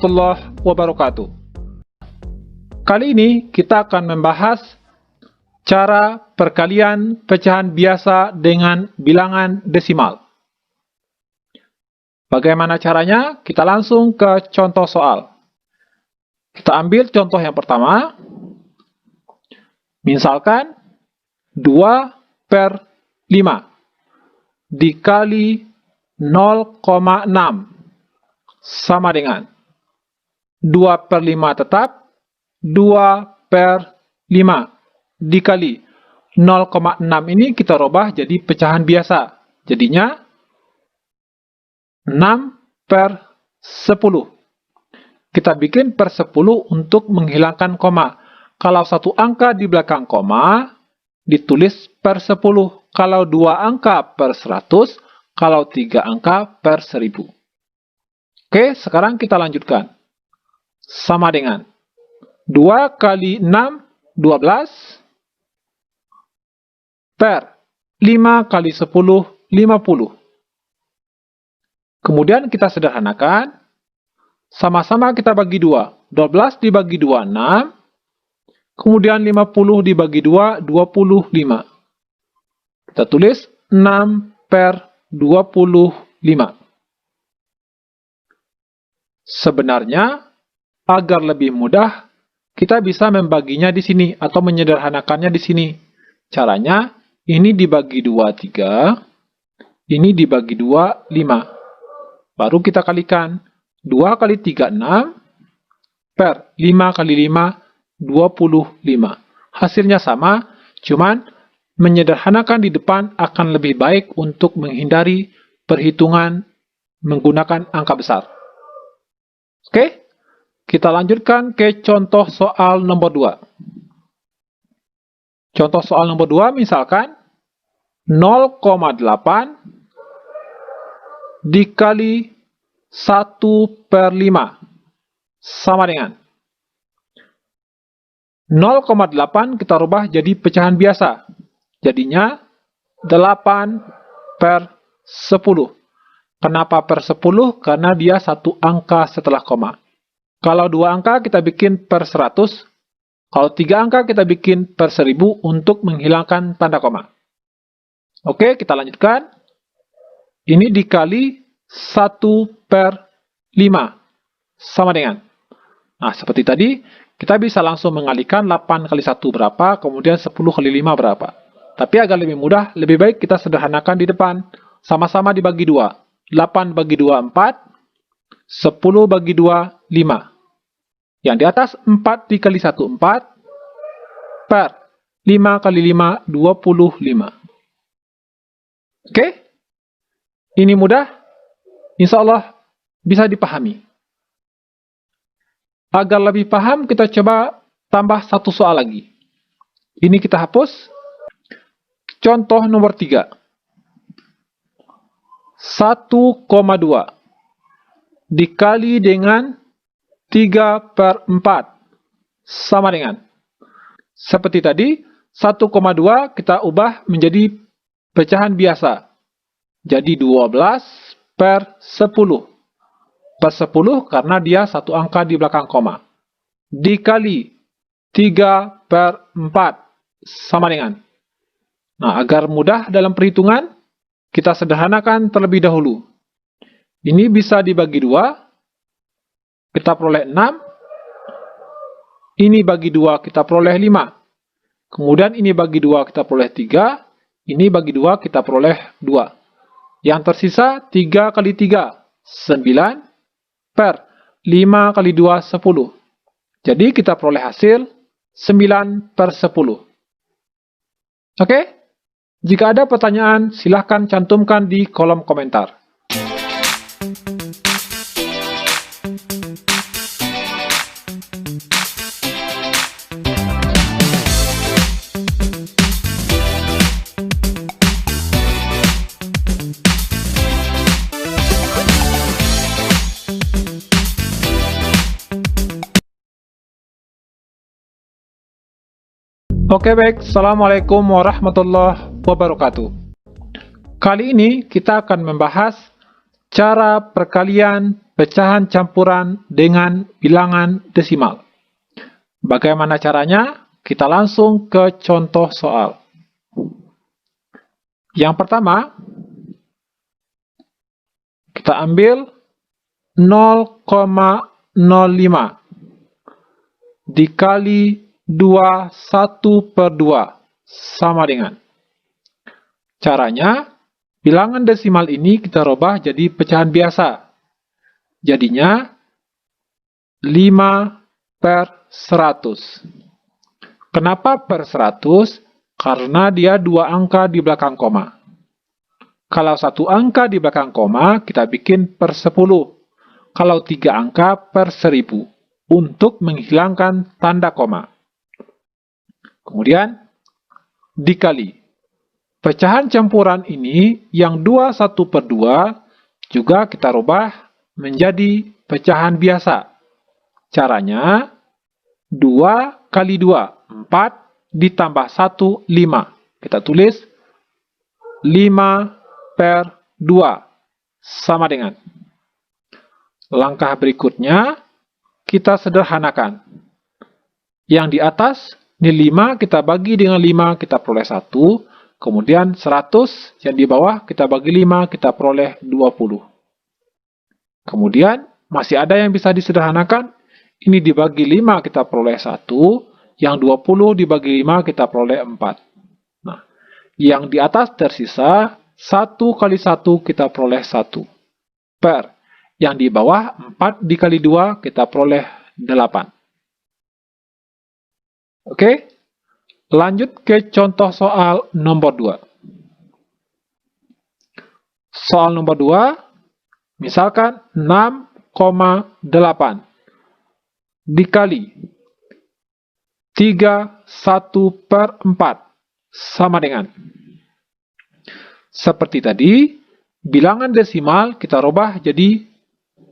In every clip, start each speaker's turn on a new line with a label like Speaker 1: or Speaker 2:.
Speaker 1: warahmatullahi wabarakatuh. Kali ini kita akan membahas cara perkalian pecahan biasa dengan bilangan desimal. Bagaimana caranya? Kita langsung ke contoh soal. Kita ambil contoh yang pertama. Misalkan 2/5 dikali 0,6 sama dengan 2/5 tetap 2/5 dikali 0,6 ini kita rubah jadi pecahan biasa. Jadinya 6/10. Kita bikin per 10 untuk menghilangkan koma. Kalau satu angka di belakang koma, ditulis per 10. Kalau dua angka per 100, kalau tiga angka per 1000. Oke, sekarang kita lanjutkan. Sama dengan 2 kali 6, 12. Per 5 kali 10, 50. Kemudian kita sederhanakan. Sama-sama kita bagi 2. 12 dibagi 2, 6. Kemudian 50 dibagi 2, 25. Kita tulis 6/25. Sebenarnya, agar lebih mudah, kita bisa membaginya di sini atau menyederhanakannya di sini. Caranya, ini dibagi 2, 3. Ini dibagi 2, 5. Baru kita kalikan. 2 kali 3, 6. Per 5 kali 5, 25. Hasilnya sama, cuman menyederhanakan di depan akan lebih baik untuk menghindari perhitungan menggunakan angka besar. Oke, kita lanjutkan ke contoh soal nomor 2. Contoh soal nomor 2 misalkan 0,8 dikali 1/5 sama dengan 0,8 kita rubah jadi pecahan biasa. Jadinya 8/10. Kenapa per 10? Karena dia satu angka setelah koma. Kalau dua angka kita bikin per 100. Kalau tiga angka kita bikin per 1000 untuk menghilangkan tanda koma. Oke, kita lanjutkan. Ini dikali 1/5 sama dengan. Nah, seperti tadi, kita bisa langsung mengalihkan 8 kali 1 berapa, kemudian 10 kali 5 berapa. Tapi agar lebih mudah, lebih baik kita sederhanakan di depan. Sama-sama dibagi 2. 8 bagi 2, 4. 10 bagi 2, 5. Yang di atas 4 dikali 1, 4. Per 5 kali 5, 25. Oke? Ini mudah. Insya Allah bisa dipahami. Agar lebih paham, kita coba tambah satu soal lagi. Ini kita hapus. Contoh nomor 3. 1,2 dikali dengan 3/4 sama dengan. Seperti tadi, 1,2 kita ubah menjadi pecahan biasa. Jadi 12/10. Per 10 karena dia satu angka di belakang koma. Dikali 3/4 sama dengan. Nah, agar mudah dalam perhitungan, kita sederhanakan terlebih dahulu. Ini bisa dibagi 2. Kita peroleh 6. Ini bagi 2 kita peroleh 5. Kemudian ini bagi 2 kita peroleh 3. Ini bagi 2 kita peroleh 2. Yang tersisa 3 kali 3, 9. Per 5 kali 2, 10. Jadi kita peroleh hasil 9/10. Oke? Jika ada pertanyaan, silahkan cantumkan di kolom komentar. Oke baik, Assalamualaikum warahmatullahi wabarakatuh. Kali ini kita akan membahas cara perkalian pecahan campuran dengan bilangan desimal. Bagaimana caranya? Kita langsung ke contoh soal. Yang pertama, kita ambil 0,05 dikali 21/2 sama dengan. Caranya, bilangan desimal ini kita rubah jadi pecahan biasa. Jadinya 5/100. Kenapa per 100? Karena dia dua angka di belakang koma. Kalau satu angka di belakang koma, kita bikin per 10. Kalau tiga angka per 1000, untuk menghilangkan tanda koma. Kemudian, dikali. Pecahan campuran ini yang 21/2 juga kita rubah menjadi pecahan biasa. Caranya, 2 kali 2, 4, ditambah 1, 5. Kita tulis 5/2 sama dengan. Langkah berikutnya, kita sederhanakan. Yang di atas, ini 5, kita bagi dengan 5, kita peroleh 1. Kemudian 100, yang di bawah, kita bagi 5, kita peroleh 20. Kemudian, masih ada yang bisa disederhanakan. Ini dibagi 5, kita peroleh 1. Yang 20 dibagi 5, kita peroleh 4. Nah, yang di atas tersisa 1 kali 1, kita peroleh 1. Per, yang di bawah 4 dikali 2, kita peroleh 8. Oke, lanjut ke contoh soal nomor 2. Soal nomor 2, misalkan 6,8 dikali 31/4 sama dengan. Seperti tadi, bilangan desimal kita rubah jadi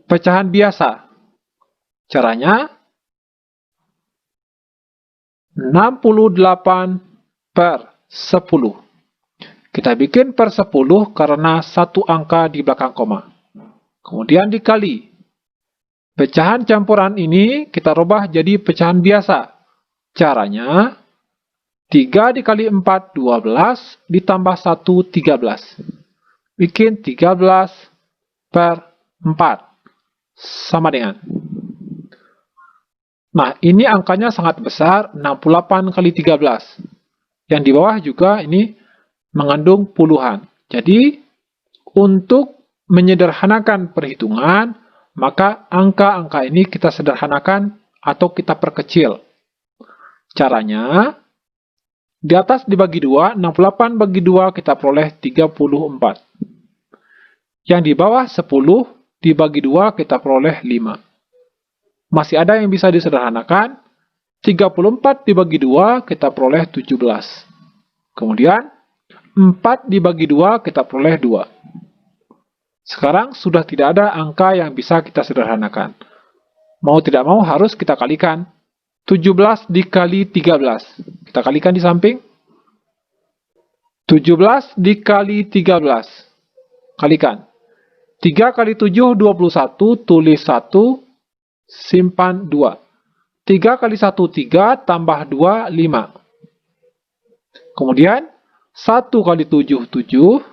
Speaker 1: pecahan biasa. Caranya, 68/10. Kita bikin per 10 karena satu angka di belakang koma. Kemudian dikali. Pecahan campuran ini kita rubah jadi pecahan biasa. Caranya, 3 dikali 4, 12, ditambah 1, 13. Bikin 13/4 sama dengan. Nah, ini angkanya sangat besar, 68 kali 13. Yang di bawah juga ini mengandung puluhan. Jadi, untuk menyederhanakan perhitungan, maka angka-angka ini kita sederhanakan atau kita perkecil. Caranya, di atas dibagi 2, 68 bagi 2, kita peroleh 34. Yang di bawah 10 dibagi 2, kita peroleh 5. Masih ada yang bisa disederhanakan. 34 dibagi 2, kita peroleh 17. Kemudian, 4 dibagi 2, kita peroleh 2. Sekarang sudah tidak ada angka yang bisa kita sederhanakan. Mau tidak mau harus kita kalikan. 17 dikali 13. Kita kalikan di samping. 17 dikali 13. Kalikan. 3 kali 7, 21. Tulis 1. Simpan 2. 3 kali 1, 3. Tambah 2, 5. Kemudian, 1 kali 7, 7.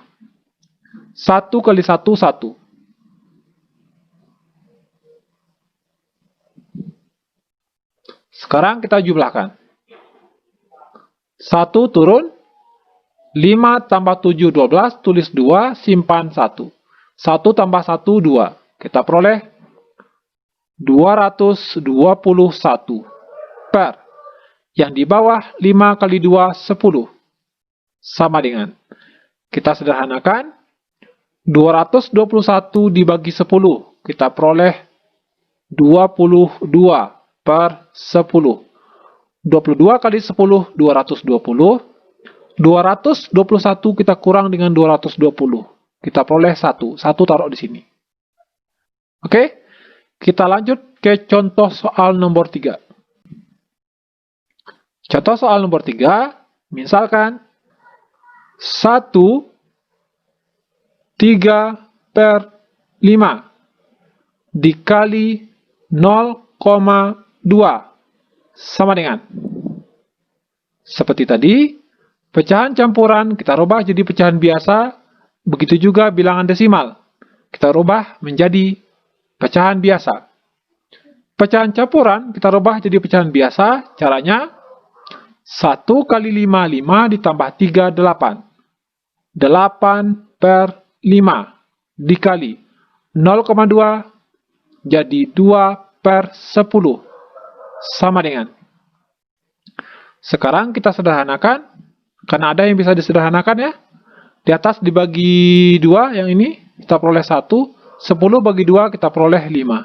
Speaker 1: 1 kali 1, 1. Sekarang kita jumlahkan. 1 turun. 5 tambah 7, 12. Tulis 2, simpan 1. 1 tambah 1, 2. Kita peroleh 221. Per. Yang di bawah 5 kali 2, 10. Sama dengan. Kita sederhanakan. 221 dibagi 10. Kita peroleh 22 per 10. 22 kali 10, 220. 221 kita kurang dengan 220. Kita peroleh 1. 1 taruh di sini. Oke, kita lanjut ke contoh soal nomor 3. Contoh soal nomor 3, misalkan 1/3/5 dikali 0,2 sama dengan. Seperti tadi, pecahan campuran kita rubah jadi pecahan biasa, begitu juga bilangan desimal. Kita rubah menjadi pecahan biasa. Pecahan campuran kita rubah jadi pecahan biasa, caranya 1 kali 5, 5 ditambah 3, 8. 8 per 5 dikali 0,2 jadi 2 per 10 sama dengan. Sekarang kita sederhanakan, karena ada yang bisa disederhanakan ya. Di atas dibagi 2 yang ini, kita peroleh 1. 10 bagi 2 kita peroleh 5.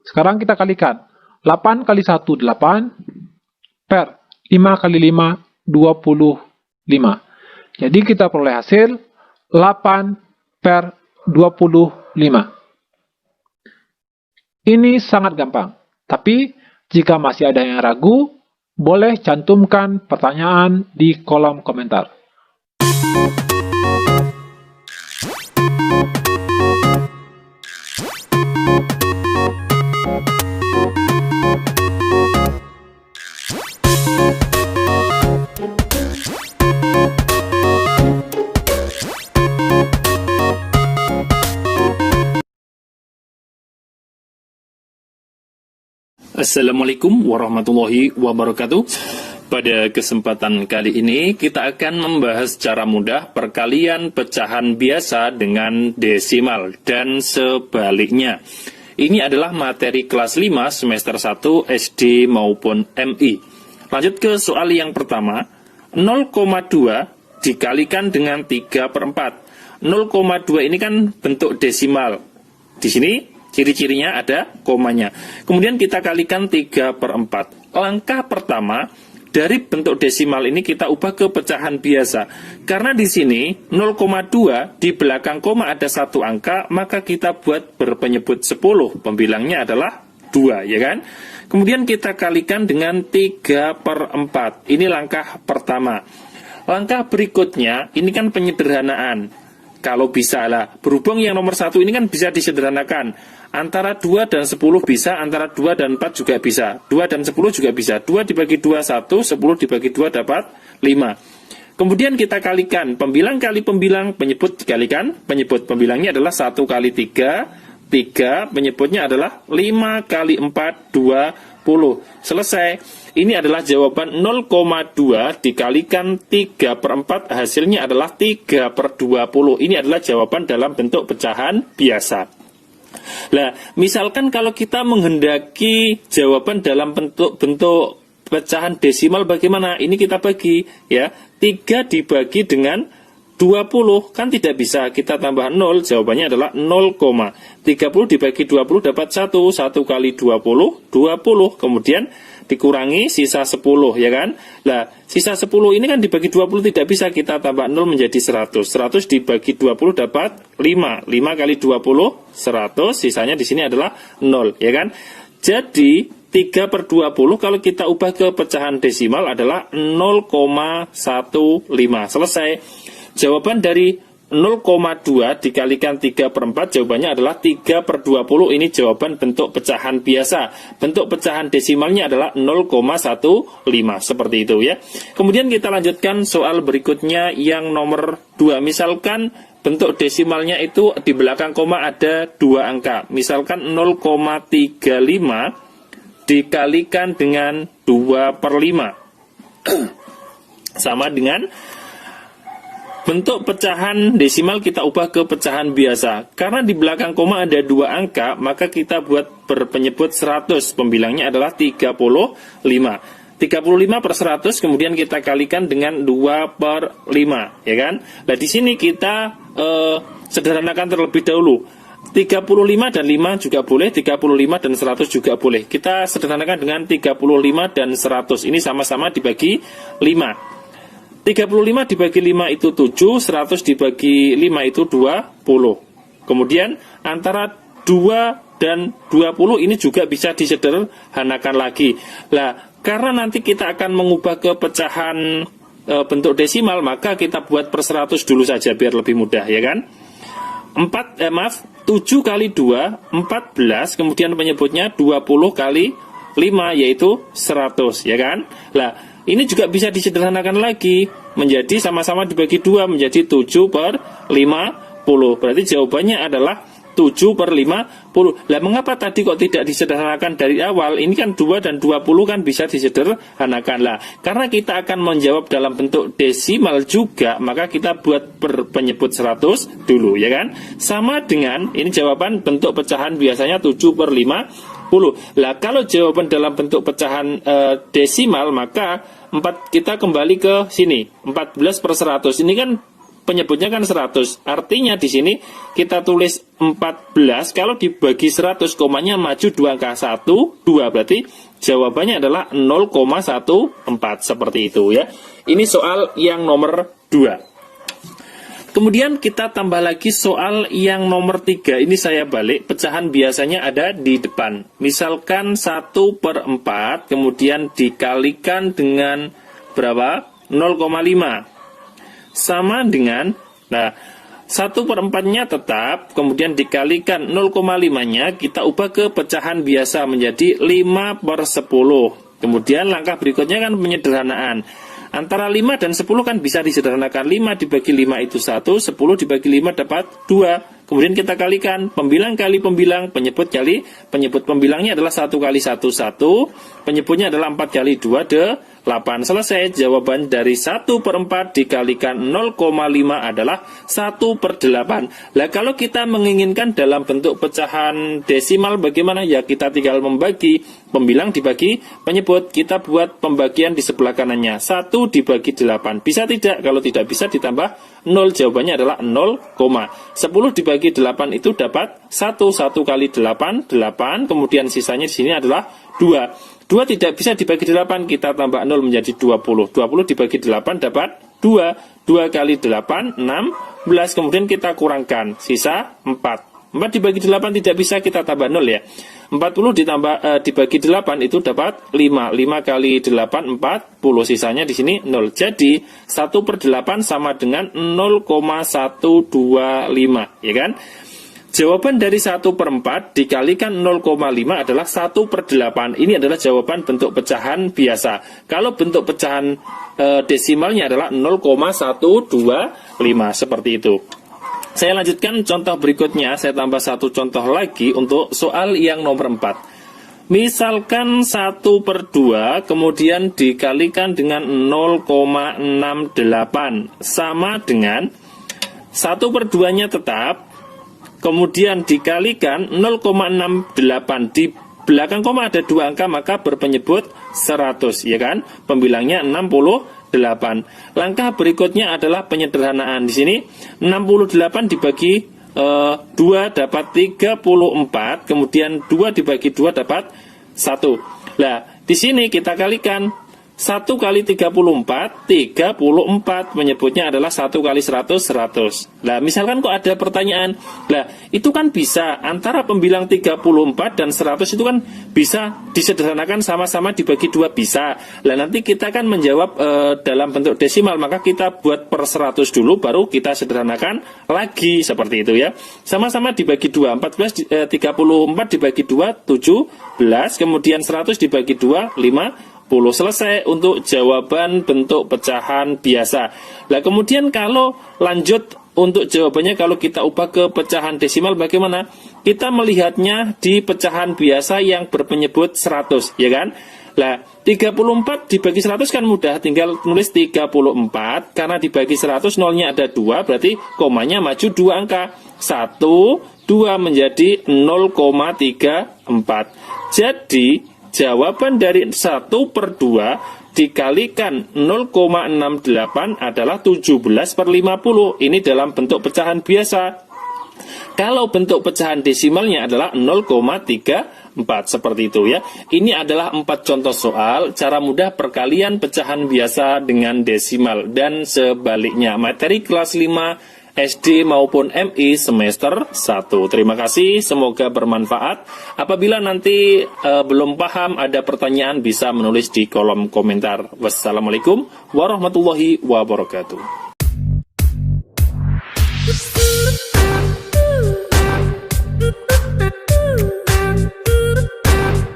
Speaker 1: Sekarang kita kalikan. 8 kali 1, 8. Per 5 kali 5, 25. Jadi kita peroleh hasil 8 per 25. Ini sangat gampang. Tapi jika masih ada yang ragu, boleh cantumkan pertanyaan di kolom komentar.
Speaker 2: Assalamualaikum warahmatullahi wabarakatuh. Pada kesempatan kali ini kita akan membahas secara mudah perkalian pecahan biasa dengan desimal dan sebaliknya. Ini adalah materi kelas 5 semester 1 SD maupun MI. Lanjut ke soal yang pertama. 0,2 dikalikan dengan 3/4. 0,2 ini kan bentuk desimal. Di sini ciri-cirinya ada komanya. Kemudian kita kalikan 3/4. Langkah pertama, dari bentuk desimal ini kita ubah ke pecahan biasa. Karena di sini 0,2 di belakang koma ada satu angka, maka kita buat berpenyebut 10. Pembilangnya adalah 2, ya kan? Kemudian kita kalikan dengan 3/4. Ini langkah pertama. Langkah berikutnya, ini kan penyederhanaan. Kalau bisa lah, berhubung yang nomor 1 ini kan bisa disederhanakan. Antara 2 dan 10 bisa, antara 2 dan 4 juga bisa. 2 dan 10 juga bisa. 2 dibagi 2, 1, 10 dibagi 2 dapat 5. Kemudian kita kalikan, pembilang kali pembilang, penyebut dikalikan, penyebut pembilangnya adalah 1 kali 3, 3, penyebutnya adalah 5 kali 4, 20. Selesai. Ini adalah jawaban 0,2 dikalikan 3/4, hasilnya adalah 3/20. Ini adalah jawaban dalam bentuk pecahan biasa. Nah, misalkan kalau kita menghendaki jawaban dalam bentuk pecahan desimal bagaimana? Ini kita bagi ya. 3 dibagi dengan 20 kan tidak bisa, kita tambah 0, jawabannya adalah 0, 30 dibagi 20 dapat 1, 1 kali 20, 20, kemudian dikurangi sisa 10, ya kan? Nah, sisa 10 ini kan dibagi 20 tidak bisa, kita tambah 0 menjadi 100, 100 dibagi 20 dapat 5, 5 kali 20, 100, sisanya di sini adalah 0, ya kan? Jadi 3/20 kalau kita ubah ke pecahan desimal adalah 0,15. Selesai. Jawaban dari 0,2 dikalikan 3/4, jawabannya adalah 3/20. Ini jawaban bentuk pecahan biasa. Bentuk pecahan desimalnya adalah 0,15. Seperti itu ya. Kemudian kita lanjutkan soal berikutnya yang nomor 2. Misalkan bentuk desimalnya itu di belakang koma ada 2 angka. Misalkan 0,35 dikalikan dengan 2/5. Sama dengan bentuk pecahan desimal kita ubah ke pecahan biasa. Karena di belakang koma ada 2 angka, maka kita buat berpenyebut 100. Pembilangnya adalah 35. 35 per 100, kemudian kita kalikan dengan 2/5, ya kan? Nah, di sini kita sederhanakan terlebih dahulu. 35 dan 5 juga boleh, 35 dan 100 juga boleh. Kita sederhanakan dengan 35 dan 100. Ini sama-sama dibagi 5. 35 dibagi 5 itu 7, 100 dibagi 5 itu 20. Kemudian antara 2 dan 20 ini juga bisa disederhanakan lagi. Nah, karena nanti kita akan mengubah ke pecahan bentuk desimal, maka kita buat per 100 dulu saja biar lebih mudah, ya kan? 7 kali 2, 14, kemudian penyebutnya 20 kali 5, yaitu 100, ya kan? Lah, ini juga bisa disederhanakan lagi, menjadi sama-sama dibagi 2, menjadi 7 per 50. Berarti jawabannya adalah 7 per 50. Lah, mengapa tadi kok tidak disederhanakan dari awal? Ini kan 2 dan 20 kan bisa disederhanakan. Lah, karena kita akan menjawab dalam bentuk desimal juga, maka kita buat penyebut 100 dulu, ya kan? Sama dengan, ini jawaban bentuk pecahan biasanya 7 per 50. Lah, kalau jawaban dalam bentuk pecahan desimal, maka kita kembali ke sini, 14 per 100. Ini kan penyebutnya kan 100. Artinya di sini kita tulis 14, kalau dibagi 100, komanya maju 2 angka 1, 2. Berarti jawabannya adalah 0,14, seperti itu ya. Ini soal yang nomor 2. Kemudian kita tambah lagi soal yang nomor 3. Ini saya balik, pecahan biasanya ada di depan. Misalkan 1 per 4, kemudian dikalikan dengan berapa? 0,5. Sama dengan, nah, 1 per 4-nya tetap, kemudian dikalikan 0,5-nya, kita ubah ke pecahan biasa menjadi 5 per 10. Kemudian langkah berikutnya kan penyederhanaan. Antara 5 dan 10 kan bisa disederhanakan. 5 dibagi 5 itu 1, 10 dibagi 5 dapat 2. Kemudian kita kalikan, pembilang kali pembilang, penyebut kali penyebut. Pembilangnya adalah 1 kali 1, 1. Penyebutnya adalah 4 kali 2, 8. Selesai. Jawaban dari 1 per 4 dikalikan 0,5 adalah 1 per 8. Lah, kalau kita menginginkan dalam bentuk pecahan desimal bagaimana? Ya, kita tinggal membagi. Pembilang dibagi penyebut. Kita buat pembagian di sebelah kanannya. 1 dibagi 8. Bisa tidak? Kalau tidak bisa ditambah 0. Jawabannya adalah 0, 10 dibagi 8 itu dapat 1. 1 kali 8, 8. Kemudian sisanya di sini adalah 2. 2 tidak bisa dibagi 8, kita tambah 0 menjadi 20. 20 dibagi 8 dapat 2. 2 kali 8, 16. Kemudian kita kurangkan, sisa 4. 4 dibagi 8 tidak bisa, kita tambah 0 ya. 40 dibagi 8 itu dapat 5. 5 kali 8, 40. Sisanya di sini 0. Jadi 1 per 8 sama dengan 0,125, ya kan? Jawaban dari 1 per 4 dikalikan 0,5 adalah 1 per 8. Ini adalah jawaban bentuk pecahan biasa. Kalau bentuk pecahan desimalnya adalah 0,125, seperti itu. Saya lanjutkan contoh berikutnya. Saya tambah satu contoh lagi untuk soal yang nomor 4. Misalkan 1 per 2 kemudian dikalikan dengan 0,68 sama dengan 1 per 2-nya tetap, kemudian dikalikan 0,68. Di belakang koma ada 2 angka, maka berpenyebut 100, ya kan? Pembilangnya 68. Langkah berikutnya adalah penyederhanaan. Di sini 68 dibagi 2 dapat 34, kemudian 2 dibagi 2 dapat 1. Nah, di sini kita kalikan 1 kali 34, 34. Menyebutnya adalah 1 kali 100, 100. Nah, misalkan kok ada pertanyaan, lah itu kan bisa antara pembilang 34 dan 100 itu kan bisa disederhanakan sama-sama dibagi 2, bisa. Lah, nanti kita kan menjawab dalam bentuk desimal, maka kita buat per 100 dulu, baru kita sederhanakan lagi, seperti itu ya. Sama-sama dibagi 2, 34 dibagi 2, 17, kemudian 100 dibagi 2, 5. Selesai untuk jawaban bentuk pecahan biasa. Nah, kemudian kalau lanjut untuk jawabannya, kalau kita ubah ke pecahan desimal bagaimana? Kita melihatnya di pecahan biasa yang berpenyebut 100, ya kan? Nah, 34 dibagi 100 kan mudah, tinggal nulis 34, karena dibagi 100 nolnya ada 2, berarti komanya maju 2 angka. 1, 2 menjadi 0,34. Jadi jawaban dari 1 per 2 dikalikan 0,68 adalah 17 per 50. Ini dalam bentuk pecahan biasa. Kalau bentuk pecahan desimalnya adalah 0,34, seperti itu ya. Ini adalah 4 contoh soal cara mudah perkalian pecahan biasa dengan desimal dan sebaliknya. Materi kelas 5 SD maupun MI semester 1. Terima kasih, semoga bermanfaat. Apabila nanti belum paham, ada pertanyaan, bisa menulis di kolom komentar. Wassalamualaikum warahmatullahi wabarakatuh.